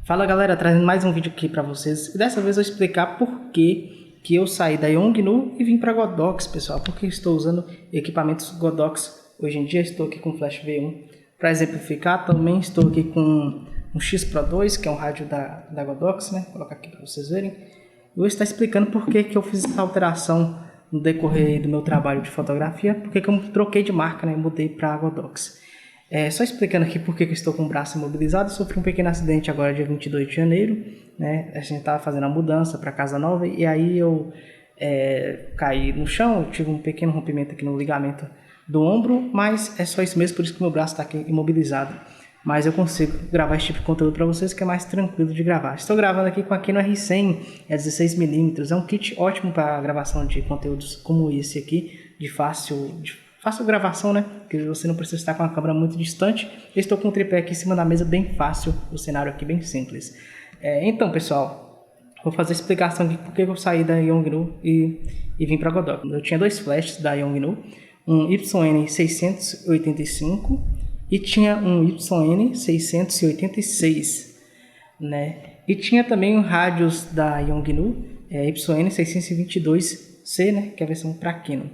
Fala galera, trazendo mais um vídeo aqui para vocês e dessa vez eu vou explicar por que eu saí da Yongnuo e vim para Godox, pessoal, porque estou usando equipamentos Godox. Hoje em dia estou aqui com Flash V1 para exemplificar, também estou aqui com um X Pro 2, que é um rádio da Godox, né? Vou colocar aqui para vocês verem. Eu vou estar explicando por que eu fiz essa alteração no decorrer do meu trabalho de fotografia, porque eu troquei de marca, né? Mudei para Godox. Só explicando aqui por que eu estou com o braço imobilizado. Eu sofri um pequeno acidente agora dia 22 de janeiro, né? A gente estava fazendo a mudança para casa nova e aí eu caí no chão, eu tive um pequeno rompimento aqui no ligamento do ombro, mas é só isso mesmo, por isso que meu braço está aqui imobilizado. Mas eu consigo gravar esse tipo de conteúdo para vocês, que é mais tranquilo de gravar. Estou gravando aqui com a Canon R100, é 16mm, é um kit ótimo para gravação de conteúdos como esse aqui, de fácil gravação, né? Porque você não precisa estar com a câmera muito distante. Eu estou com o tripé aqui em cima da mesa, bem fácil, o cenário aqui bem simples. Então, pessoal, vou fazer a explicação aqui porque eu saí da Yongnuo e vim para Godox. Eu tinha dois flashes da Yongnuo, um YN685 e tinha um YN686, né? E tinha também rádios da Yongnuo, YN622C, né? Que é a versão para Canon.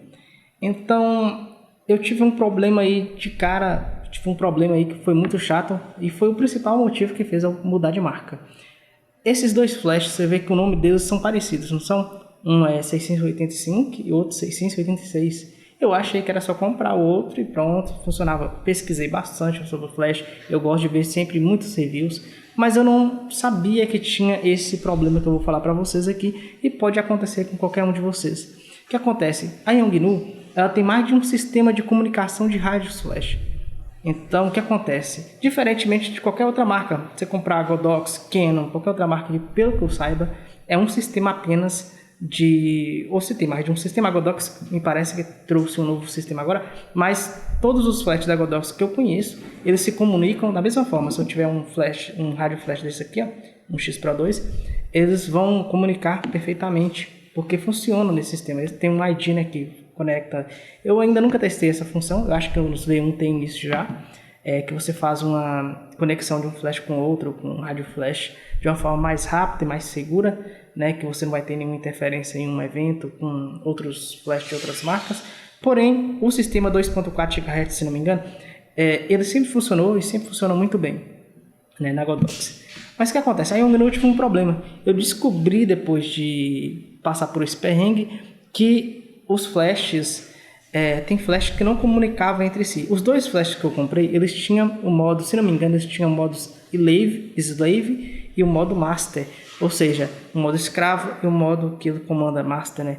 Então, eu tive um problema aí de cara, que foi muito chato e foi o principal motivo que fez eu mudar de marca. Esses dois flashes, você vê que o nome deles são parecidos, não são? Um é 685 e outro 686. Eu achei que era só comprar o outro e pronto, funcionava. Pesquisei bastante sobre o flash, eu gosto de ver sempre muitos reviews, mas eu não sabia que tinha esse problema que eu vou falar para vocês aqui e pode acontecer com qualquer um de vocês. O que acontece? A Yongnuo, ela tem mais de um sistema de comunicação de rádios flash. Então, o que acontece? Diferentemente de qualquer outra marca, você comprar Godox, Canon, qualquer outra marca, que, pelo que eu saiba, é um sistema apenas de... Ou se tem mais de um sistema, a Godox me parece que trouxe um novo sistema agora, mas todos os flashes da Godox que eu conheço, eles se comunicam da mesma forma. Se eu tiver um rádio flash desse aqui, ó, um X Pro 2, eles vão comunicar perfeitamente, porque funciona nesse sistema. Ele tem um ID, né, que conecta. Eu ainda nunca testei essa função, eu acho que nos V1 tem isso já, que você faz uma conexão de um flash com outro, com um rádio flash, de uma forma mais rápida e mais segura, né, que você não vai ter nenhuma interferência em um evento com outros flash de outras marcas. Porém, o sistema 2.4 GHz, se não me engano, ele sempre funcionou e sempre funciona muito bem, né, na Godox. Mas o que acontece? Aí um minuto tive um problema. Eu descobri, depois de passar por esse perrengue, que os flashes, tem flash que não comunicavam entre si. Os dois flashes que eu comprei, eles tinham o modo, se não me engano, eles tinham o modo slave e o modo master. Ou seja, o modo escravo e o modo que ele comanda master, né?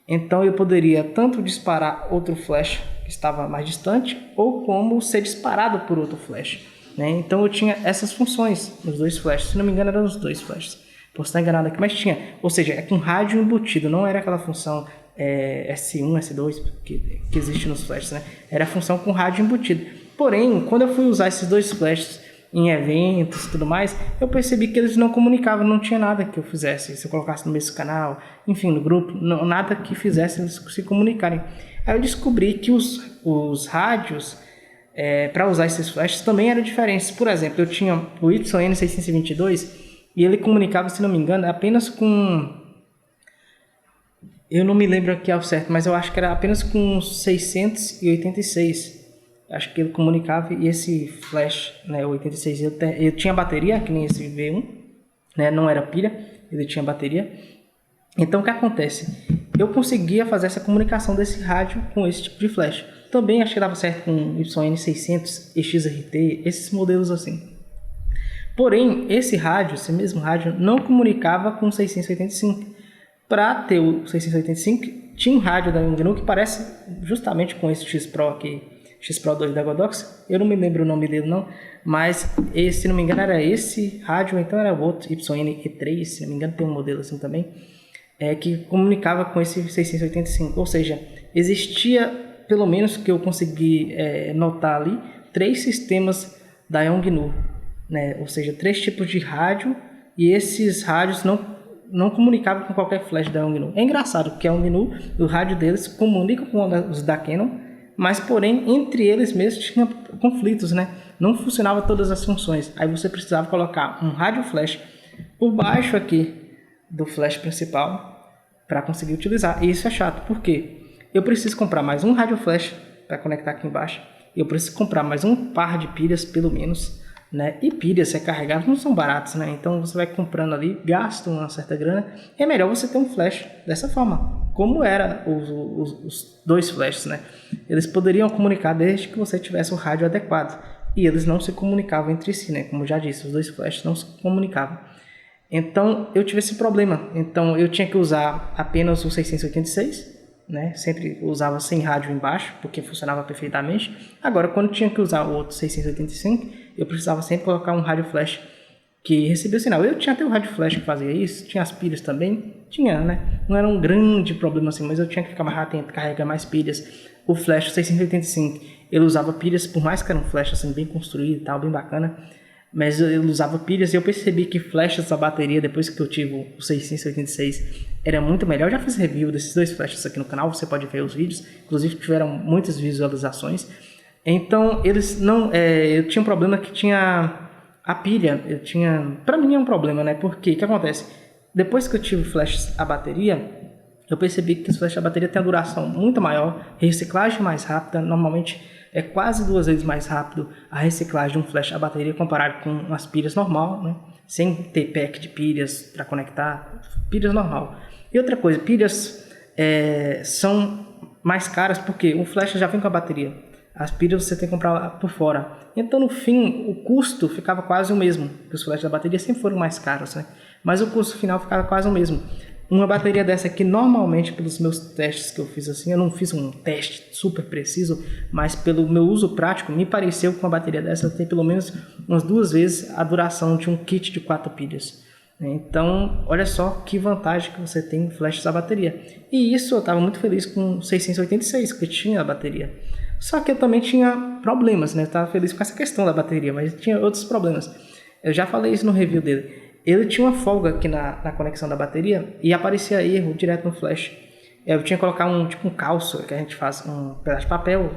Então eu poderia tanto disparar outro flash que estava mais distante, ou como ser disparado por outro flash, né? Então eu tinha essas funções nos dois flashes. Se não me engano, eram os dois flashes. Posso estar enganado aqui, mas tinha. Ou seja, é com rádio embutido, não era aquela função S1, S2 que existe nos flashes, né? Era a função com rádio embutido. Porém, quando eu fui usar esses dois flashes em eventos e tudo mais, eu percebi que eles não comunicavam, não tinha nada que eu fizesse. Se eu colocasse no mesmo canal, enfim, no grupo, não, nada que fizesse eles se comunicarem. Aí eu descobri que os rádios, para usar esses flashes, também eram diferentes. Por exemplo, eu tinha o YN622 e ele comunicava, se não me engano, apenas com... Eu não me lembro aqui ao certo, mas eu acho que era apenas com 686. Acho que ele comunicava, e esse flash, né, o 86, ele tinha bateria, que nem esse V1, né, não era pilha, ele tinha bateria. Então o que acontece? Eu conseguia fazer essa comunicação desse rádio com esse tipo de flash. Também acho que dava certo com YN600, EXRT, esses modelos assim. Porém, esse mesmo rádio, não comunicava com 685. Para ter o 685, tinha um rádio da Yongnuo que parece justamente com esse X Pro aqui, X Pro 2 da Godox. Eu não me lembro o nome dele não, mas se não me engano era esse rádio, então era o outro YN-E3, se não me engano tem um modelo assim também, que comunicava com esse 685. Ou seja, existia, pelo menos que eu consegui notar ali, 3 sistemas da Yongnuo, né? Ou seja, 3 tipos de rádio, e esses rádios não comunicava com qualquer flash da Yongnuo. É engraçado porque a Yongnuo, o rádio deles comunica com os da Canon, mas porém entre eles mesmos tinha conflitos, né? não funcionava todas as funções. Aí você precisava colocar um rádio flash por baixo aqui do flash principal para conseguir utilizar. E isso é chato, porque eu preciso comprar mais um rádio flash para conectar aqui embaixo. Eu preciso comprar mais um par de pilhas, pelo menos, né? E pilhas recarregáveis não são baratas, né? Então você vai comprando ali, gasta uma certa grana. E é melhor você ter um flash dessa forma, como era os dois flashes, né? Eles poderiam comunicar desde que você tivesse o rádio adequado. E eles não se comunicavam entre si, né? Como já disse, os dois flashes não se comunicavam. Então eu tive esse problema. Então eu tinha que usar apenas o 686, né? Sempre usava sem rádio embaixo, porque funcionava perfeitamente. Agora, quando tinha que usar o outro 685, eu precisava sempre colocar um rádio flash que recebia o sinal. Eu tinha até o rádio flash que fazia isso, tinha as pilhas também, tinha, né? Não era um grande problema assim, mas eu tinha que ficar mais atento, carregar mais pilhas. O flash 685, ele usava pilhas, por mais que era um flash assim bem construído e tal, bem bacana, mas eu usava pilhas e eu percebi que flashes da bateria, depois que eu tive o 686, era muito melhor. Eu já fiz review desses dois flashes aqui no canal, você pode ver os vídeos, inclusive tiveram muitas visualizações. Então, eles não... eu tinha um problema que tinha a pilha, para mim é um problema, né? Porque, o que acontece? Depois que eu tive flashes a bateria, eu percebi que os flashes a bateria têm a duração muito maior, reciclagem mais rápida, normalmente é quase 2 vezes mais rápido a reciclagem de um flash a bateria comparado com as pilhas normal, né? Sem ter pack de pilhas para conectar, pilhas normal. E outra coisa, pilhas são mais caras porque o flash já vem com a bateria. As pilhas você tem que comprar por fora. Então, no fim, o custo ficava quase o mesmo. Os flashes da bateria sempre foram mais caros, né? Mas o custo final ficava quase o mesmo. Uma bateria dessa aqui, normalmente, pelos meus testes que eu fiz assim, eu não fiz um teste super preciso, mas pelo meu uso prático, me pareceu que uma bateria dessa tem pelo menos umas 2 vezes a duração de um kit de 4 pilhas. Então, olha só que vantagem que você tem em flashes da bateria. E isso eu estava muito feliz com o 686, que tinha a bateria. Só que eu também tinha problemas, né? Eu estava feliz com essa questão da bateria, mas tinha outros problemas. Eu já falei isso no review dele. Ele tinha uma folga aqui na conexão da bateria e aparecia erro direto no flash. Eu tinha que colocar um calço, que a gente faz um pedaço de papel,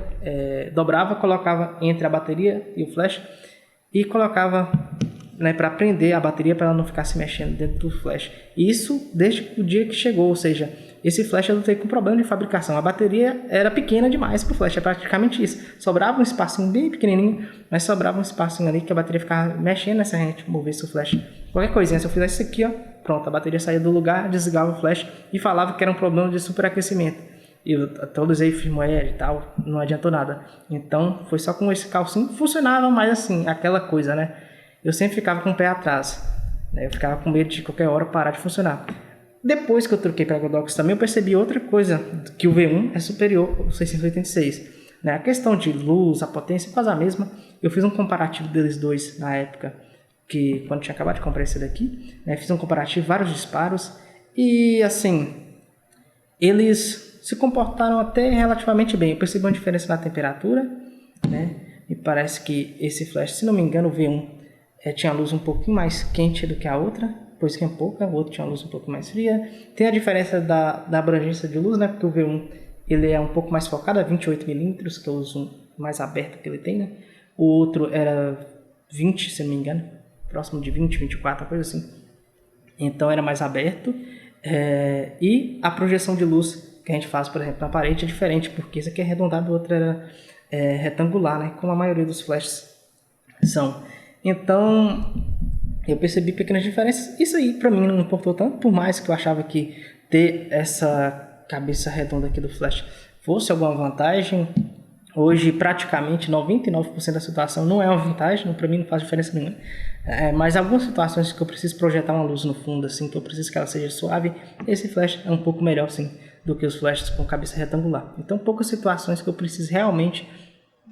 dobrava, colocava entre a bateria e o flash e colocava, né, para prender a bateria para ela não ficar se mexendo dentro do flash. Isso desde o dia que chegou, ou seja, esse flash eu não tenho com problema de fabricação. A bateria era pequena demais para o flash, é praticamente isso. Sobrava um espacinho bem pequenininho, mas sobrava um espacinho ali que a bateria ficava mexendo, né, se a gente movesse o flash. Qualquer coisinha, se eu fizesse isso aqui, ó, pronto, a bateria saía do lugar, desligava o flash e falava que era um problema de superaquecimento. E eu atualizei firmware e tal, não adiantou nada. Então, foi só com esse calcinho, funcionava, mas assim, aquela coisa, né? Eu sempre ficava com o pé atrás, né? Eu ficava com medo de qualquer hora parar de funcionar. Depois que eu troquei para Godox também, eu percebi outra coisa, que o V1 é superior ao 686. Né? A questão de luz, a potência, quase a mesma. Eu fiz um comparativo deles dois na época, que quando tinha acabado de comprar esse daqui, né? Fiz um comparativo, vários disparos, e assim, eles se comportaram até relativamente bem. Eu percebi uma diferença na temperatura, né? E parece que esse flash, se não me engano, o V1 tinha a luz um pouquinho mais quente do que a outra, pois que é pouca, o outro tinha uma luz um pouco mais fria. Tem a diferença da abrangência de luz, né? Porque o V1 ele é um pouco mais focado, é 28mm, que é o zoom mais aberto que ele tem, né? O outro era 20, se não me engano, próximo de 20, 24, coisa assim. Então era mais aberto. E a projeção de luz que a gente faz, por exemplo, na parede é diferente, porque esse aqui é arredondado, o outro era retangular, né? Como a maioria dos flashes são. Então eu percebi pequenas diferenças. Isso aí para mim não importou tanto, por mais que eu achava que ter essa cabeça redonda aqui do flash fosse alguma vantagem. Hoje praticamente 99% da situação não é uma vantagem, para mim não faz diferença nenhuma. Mas algumas situações que eu preciso projetar uma luz no fundo, assim, que eu preciso que ela seja suave, esse flash é um pouco melhor sim do que os flashes com cabeça retangular. Então poucas situações que eu preciso realmente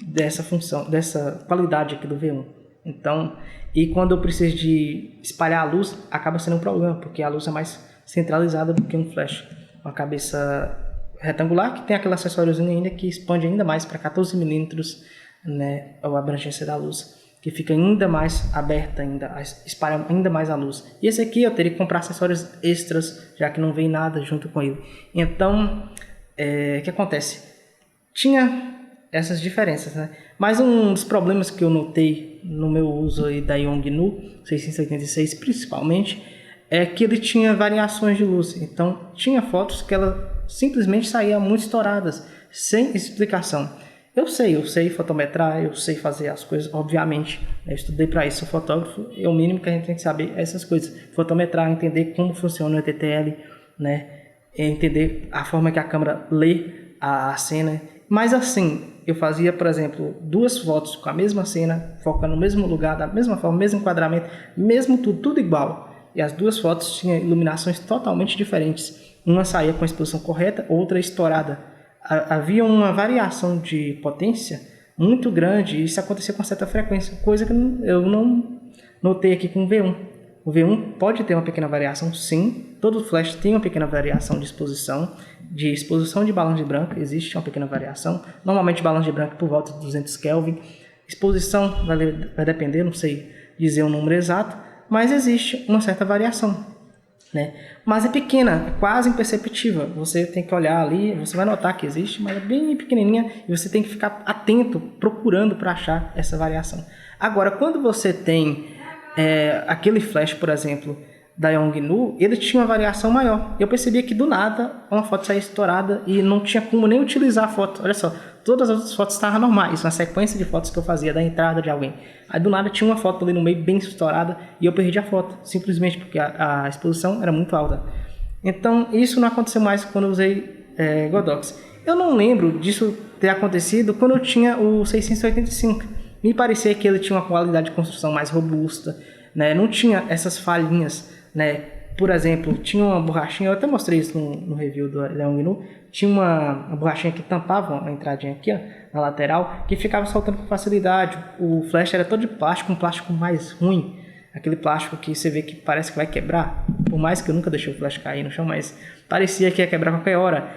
dessa função, dessa qualidade aqui do V1. Então, e quando eu preciso de espalhar a luz, acaba sendo um problema, porque a luz é mais centralizada do que um flash. Uma cabeça retangular que tem aquele acessóriozinho ainda que expande ainda mais para 14mm, né, a abrangência da luz, que fica ainda mais aberta, espalha ainda mais a luz. E esse aqui eu teria que comprar acessórios extras, já que não vem nada junto com ele. Então, o que acontece? Tinha essas diferenças, né? Mas um dos problemas que eu notei no meu uso aí da Yongnuo 686 principalmente é que ele tinha variações de luz. Então tinha fotos que ela simplesmente saíam muito estouradas, sem explicação. Eu sei fotometrar, eu sei fazer as coisas, obviamente. Eu estudei para isso, sou fotógrafo, e o mínimo que a gente tem que saber é essas coisas. Fotometrar, entender como funciona o TTL, né? Entender a forma que a câmera lê a cena. Mas assim, eu fazia, por exemplo, 2 fotos com a mesma cena, focando no mesmo lugar, da mesma forma, mesmo enquadramento, mesmo tudo igual. E as 2 fotos tinham iluminações totalmente diferentes. Uma saía com a exposição correta, outra estourada. Havia uma variação de potência muito grande, e isso acontecia com certa frequência, coisa que eu não notei aqui com o V1. O V1 pode ter uma pequena variação, sim, todo flash tem uma pequena variação de exposição de balão de branco, existe uma pequena variação, normalmente balão de branco por volta de 200 Kelvin, exposição vai depender, não sei dizer o número exato, mas existe uma certa variação. Né? Mas é pequena, é quase imperceptível. Você tem que olhar ali, você vai notar que existe, mas é bem pequenininha e você tem que ficar atento, procurando para achar essa variação. Agora, quando você tem aquele flash, por exemplo, da Yongnuo, ele tinha uma variação maior. Eu percebia que do nada uma foto saía estourada e não tinha como nem utilizar a foto. Olha só, todas as outras fotos estavam normais, uma sequência de fotos que eu fazia da entrada de alguém. Aí do nada tinha uma foto ali no meio bem estourada e eu perdi a foto, simplesmente porque a exposição era muito alta. Então isso não aconteceu mais quando eu usei Godox. Eu não lembro disso ter acontecido quando eu tinha o 685. Me parecia que ele tinha uma qualidade de construção mais robusta, né? Não tinha essas falhinhas, né? Por exemplo, tinha uma borrachinha, eu até mostrei isso no review do Yongnuo, tinha uma borrachinha que tampava uma entradinha aqui, ó, na lateral, que ficava soltando com facilidade. O flash era todo de plástico, um plástico mais ruim, aquele plástico que você vê que parece que vai quebrar, por mais que eu nunca deixei o flash cair no chão, mas parecia que ia quebrar a qualquer hora.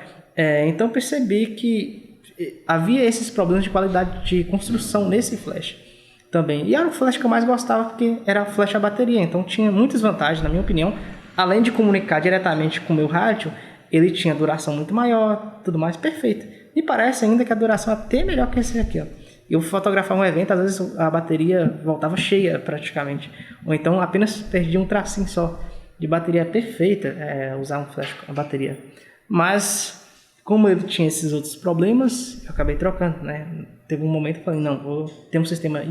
Então percebi que havia esses problemas de qualidade de construção nesse flash também. E era o flash que eu mais gostava porque era flash a bateria, então tinha muitas vantagens, na minha opinião. Além de comunicar diretamente com o meu rádio, ele tinha duração muito maior, tudo mais perfeito. Me parece ainda que a duração é até melhor que esse aqui, ó. Eu fotografava um evento, às vezes a bateria voltava cheia praticamente, ou então apenas perdia um tracinho só de bateria perfeita, usar um flash com a bateria. Mas como ele tinha esses outros problemas, eu acabei trocando, né? Teve um momento que eu falei, não, vou ter um sistema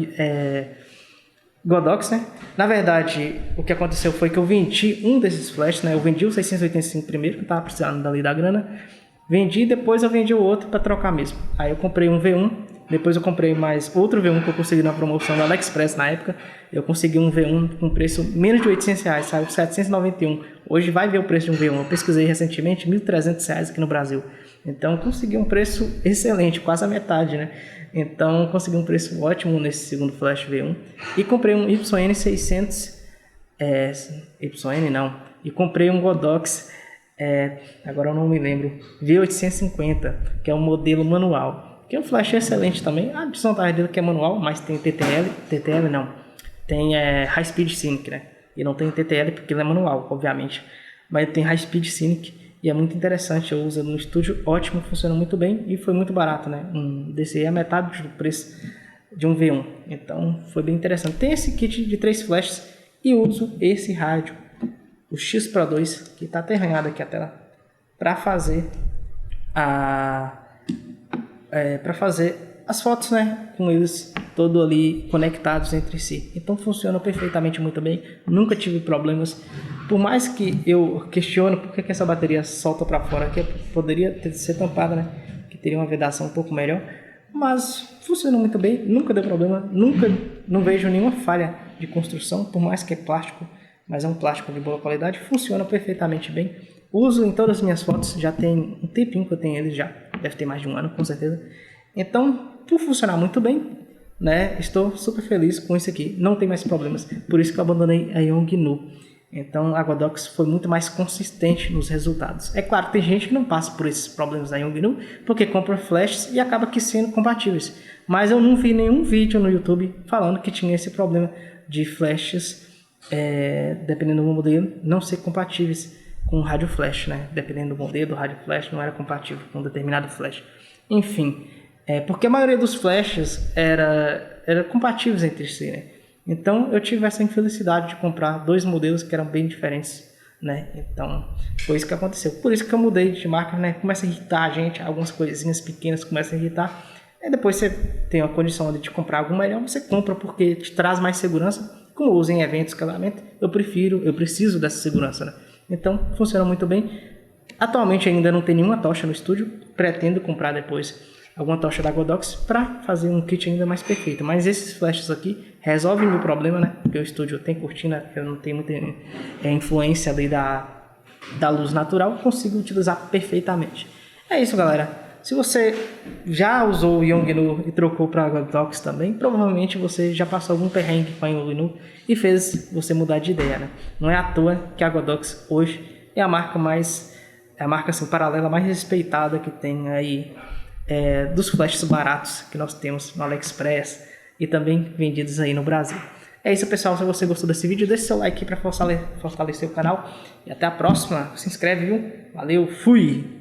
Godox, né? Na verdade, o que aconteceu foi que eu vendi um desses flashes, né? Eu vendi o 685 primeiro, que eu estava precisando dali da grana. Vendi, depois eu vendi o outro para trocar mesmo. Aí eu comprei um V1, depois eu comprei mais outro V1 que eu consegui na promoção do AliExpress na época. Eu consegui um V1 com preço menos de R$800, saiu por 791. Hoje vai ver o preço de um V1. Eu pesquisei recentemente, R$1.300 aqui no Brasil. Então eu consegui um preço excelente, quase a metade, né? Então eu consegui um preço ótimo nesse segundo flash V1. E comprei um YN600, YN não, e comprei um Godox, agora eu não me lembro, V850, que é um modelo manual. Que é um flash excelente também. A desvantagem dele que é manual, mas tem TTL não. Tem High Speed Scenic, né? E não tem TTL porque ele é manual, obviamente. Mas tem High Speed Scenic e é muito interessante. Eu uso no estúdio, ótimo, funciona muito bem e foi muito barato, né? Desse aí é metade do preço de um V1. Então foi bem interessante. Tem esse kit de 3 flashes e uso esse rádio, o X Pro 2, que está até arranhado aqui a tela, para fazer as fotos, né, com eles todos ali conectados entre si. Então funciona perfeitamente muito bem, nunca tive problemas. Por mais que eu questione por que essa bateria solta para fora, que poderia ser tampada, né, que teria uma vedação um pouco melhor, mas funciona muito bem, nunca deu problema, não vejo nenhuma falha de construção, por mais que é plástico, mas é um plástico de boa qualidade, funciona perfeitamente bem. Uso em todas as minhas fotos, já tem um tempinho que eu tenho eles já, deve ter mais de um ano com certeza. Então, por funcionar muito bem, né, estou super feliz com isso aqui, não tem mais problemas, por isso que eu abandonei a Yongnuo. Então a Godox foi muito mais consistente nos resultados. É claro, tem gente que não passa por esses problemas da Yongnuo, porque compra flashes e acaba que sendo compatíveis. Mas eu não vi nenhum vídeo no YouTube falando que tinha esse problema de flashes, dependendo do modelo, não ser compatíveis com rádio flash, né? Dependendo do modelo, o rádio flash não era compatível com determinado flash. Enfim, Porque a maioria dos flashes era compatíveis entre si, né? Então eu tive essa infelicidade de comprar 2 modelos que eram bem diferentes, né? Então foi isso que aconteceu. Por isso que eu mudei de marca, né? Começa a irritar a gente, algumas coisinhas pequenas começam a irritar. Aí depois você tem a condição de comprar algo melhor, você compra porque te traz mais segurança. Como eu uso em eventos, casamento, eu preciso dessa segurança, né? Então funciona muito bem. Atualmente ainda não tem nenhuma tocha no estúdio, pretendo comprar depois alguma tocha da Godox para fazer um kit ainda mais perfeito. Mas esses flashes aqui resolvem o problema, né? Porque o estúdio tem cortina, eu não tenho muita influência ali da luz natural, consigo utilizar perfeitamente. É isso, galera. Se você já usou o Yongnuo e trocou para a Godox também, provavelmente você já passou algum perrengue com a Yongnuo e fez você mudar de ideia, né? Não é à toa que a Godox hoje é a marca assim, paralela mais respeitada que tem aí dos flashes baratos que nós temos no AliExpress e também vendidos aí no Brasil. É isso, pessoal. Se você gostou desse vídeo, deixe seu like para fortalecer o canal e até a próxima. Se inscreve, viu? Valeu, fui!